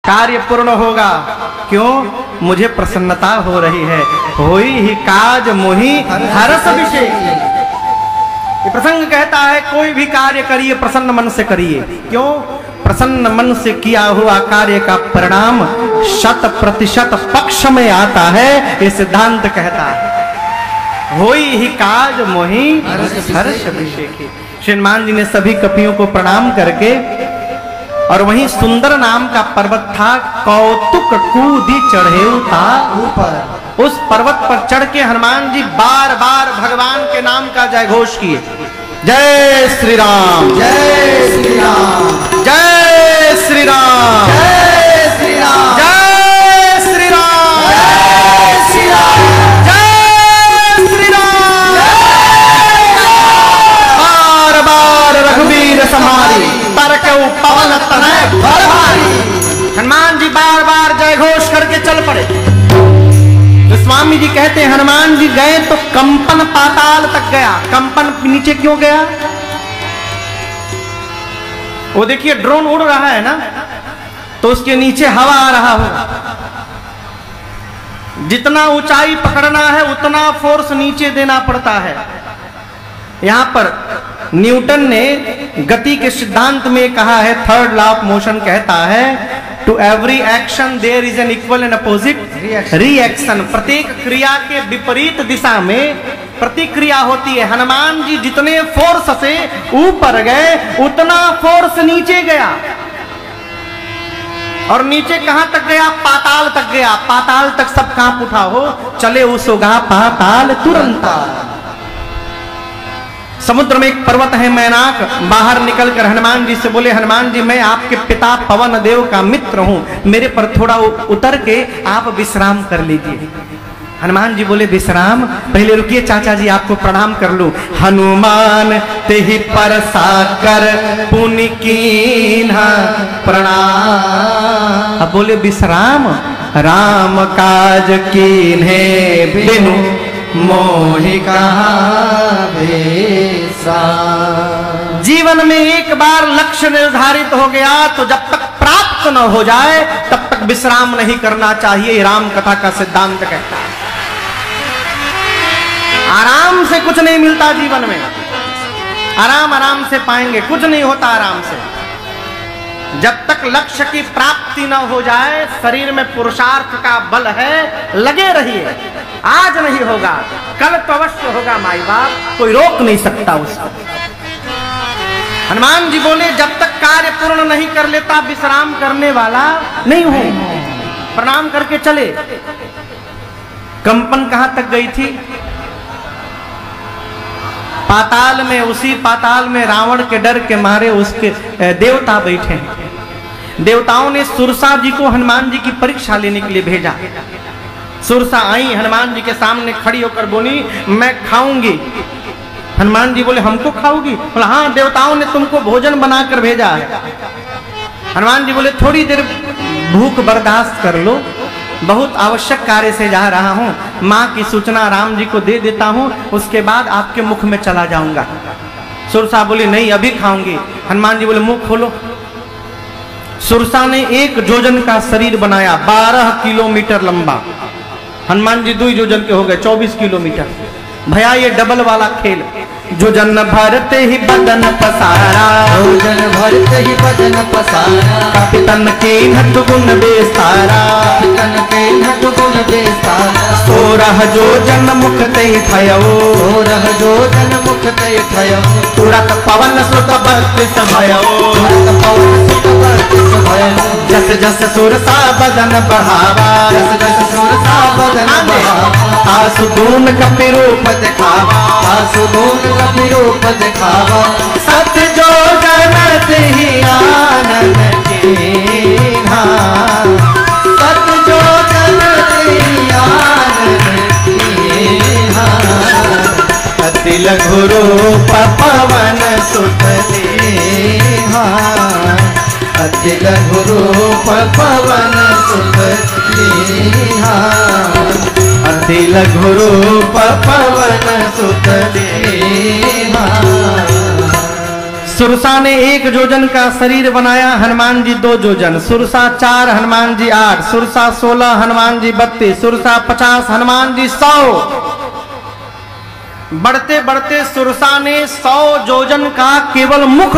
कार्य पूर्ण होगा। क्यों? मुझे प्रसन्नता हो रही है। होई ही काज मोहि हरस अभिषेक। ये प्रसंग कहता है कोई भी कार्य करिए प्रसन्न मन से करिए। क्यों? प्रसन्न मन से किया हुआ कार्य का परिणाम 100% पक्ष में आता है, ये सिद्धांत कहता है। होई ही काज मोहि हर्ष अभिषेक। श्री हनुमान जी ने सभी कपियों को प्रणाम करके, और वहीं सुंदर नाम का पर्वत था, कौतुक कूदी चढ़ेउता ऊपर। उस पर्वत पर चढ़ के हनुमान जी बार बार भगवान के नाम का जय घोष किए। जय श्री राम, जय श्री राम, जय श्री राम, जय श्री राम, जय श्री राम, जय श्री राम, जय श्री राम। बार बार रघुवीर समारी तरकऊ पवन तनय बल भारी। हनुमान जी बार बार जय घोष करके चल पड़े। तो स्वामी जी कहते हैं हनुमान जी गए तो कंपन पाताल तक गया। कंपन नीचे क्यों गया? वो देखिए ड्रोन उड़ रहा है ना, तो उसके नीचे हवा आ रहा होगा। जितना ऊंचाई पकड़ना है उतना फोर्स नीचे देना पड़ता है। यहां पर न्यूटन ने गति के सिद्धांत में कहा है, थर्ड लॉ ऑफ मोशन कहता है, to every action there is an equal and opposite reaction. प्रत्येक क्रिया के विपरीत दिशा में प्रतिक्रिया होती है। हनुमान जी जितने फोर्स से ऊपर गए उतना फोर्स नीचे गया। और नीचे कहां तक गया? पाताल तक गया। पाताल तक सब कांप उठा हो, चले उसोगा पाताल तुरंत। समुद्र में एक पर्वत है मैनाक। बाहर निकलकर हनुमान जी से बोले, हनुमान जी मैं आपके पिता पवन देव का मित्र हूं, मेरे पर थोड़ा उतर के आप विश्राम कर लीजिए। हनुमान जी बोले विश्राम? पहले रुकिए चाचा जी, आपको प्रणाम कर लूं। हनुमान तेहि पर साकर पुनि कीन्हा प्रणाम। अब बोले विश्राम? राम काज कीन्हे बिनु मोहि कहाँ विश्राम। जीवन में एक बार लक्ष्य निर्धारित हो गया तो जब तक प्राप्त न हो जाए तब तक विश्राम नहीं करना चाहिए। राम कथा का सिद्धांत कहता है। आराम से कुछ नहीं मिलता जीवन में। आराम आराम से पाएंगे, कुछ नहीं होता आराम से। जब तक लक्ष्य की प्राप्ति न हो जाए, शरीर में पुरुषार्थ का बल है, लगे रहिए। आज नहीं होगा, कल तो अवश्य होगा माई बाप, कोई रोक नहीं सकता उसको। हनुमान जी बोले जब तक कार्य पूर्ण नहीं कर लेता विश्राम करने वाला नहीं हो। प्रणाम करके चले। कंपन कहां तक गई थी? पाताल में। उसी पाताल में रावण के डर के मारे उसके देवता बैठे हैं। देवताओं ने सुरसा जी को हनुमान जी की परीक्षा लेने के लिए भेजा। सुरसा आई, हनुमान जी के सामने खड़ी होकर बोली मैं खाऊंगी। हनुमान जी बोले हमको खाओगी? बोला हाँ, देवताओं ने तुमको भोजन बनाकर भेजा है। हनुमान जी बोले थोड़ी देर भूख बर्दाश्त कर लो, बहुत आवश्यक कार्य से जा रहा हूँ, माँ की सूचना राम जी को दे देता हूँ, उसके बाद आपके मुख में चला जाऊंगा। सुरसा बोली नहीं अभी खाऊंगी। हनुमान जी बोले मुंह खोलो। सुरसा ने 1 जोजन का शरीर बनाया, 12 किलोमीटर लंबा। हनुमान जी 2 जोजन के हो गए, 24 किलोमीटर। भैया ये डबल वाला खेल। जोजन भरते ही बदन पसारा, जोजन भरते ही बदन पसारा, कपितन के नट गुण बेसारा, कपितन के नट गुण बेसारा। 16 जोजन मुख ते थयो, 16 जोजन मुख ते थयो। तुरत पवन सुत 32 भयो, तुरत पवन सुत 32 भयो। जस जस सुरसा बदन बढ़ावा, जस जस सुरसा बदन बढ़ावा। आसु दून कपि रूप दिखावा, आसु दून कपि रूप दिखावा। सत जो जनत ही आनन कीन्हा, सत जो जनत ही आनन कीन्हा। अति लघु रूप पवन सुत लीन्हा, अति लघु रूप पवन सुत लीन्हा। अति लघु रूप पवन सुत लीन्हा। सुरसा ने 1 जोजन का शरीर बनाया, हनुमान जी 2 जोजन, सुरसा 4, हनुमान जी 8, सुरसा 16, हनुमान जी 32, सुरसा 50, हनुमान जी 100। बढ़ते बढ़ते सुरसा ने 100 जोजन का केवल मुख